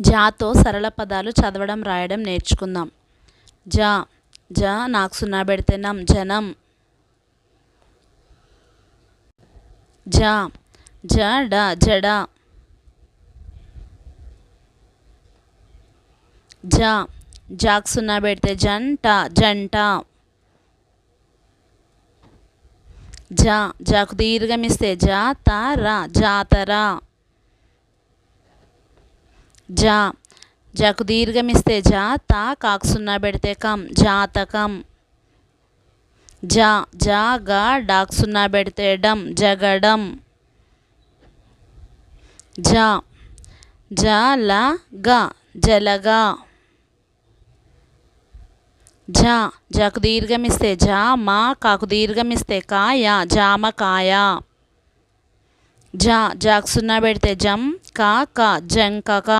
జాతో సరళ పదాలు చదవడం రాయడం నేర్చుకుందాం. జా జా నాకు సున్నా పెడితే నం జనం. జా జడ జడ. జా జాకు సున్నా పెడితే జంట జంట. జా జాకు దీర్ఘమిస్తే జాతర జాతర. జా జాకు దీర్ఘమిస్తే జాత కాకు సున్నా పెడితే కం జాతకం. జా జాగా డాకు సున్నా పెడితే డం జగడం. జా జలగా జలగా. జా జాకు దీర్ఘమిస్తే జామ కాకు దీర్ఘమిస్తే కాయ జామకాయ. జా జాకు సున్నా పెడితే జం కాక జంకక.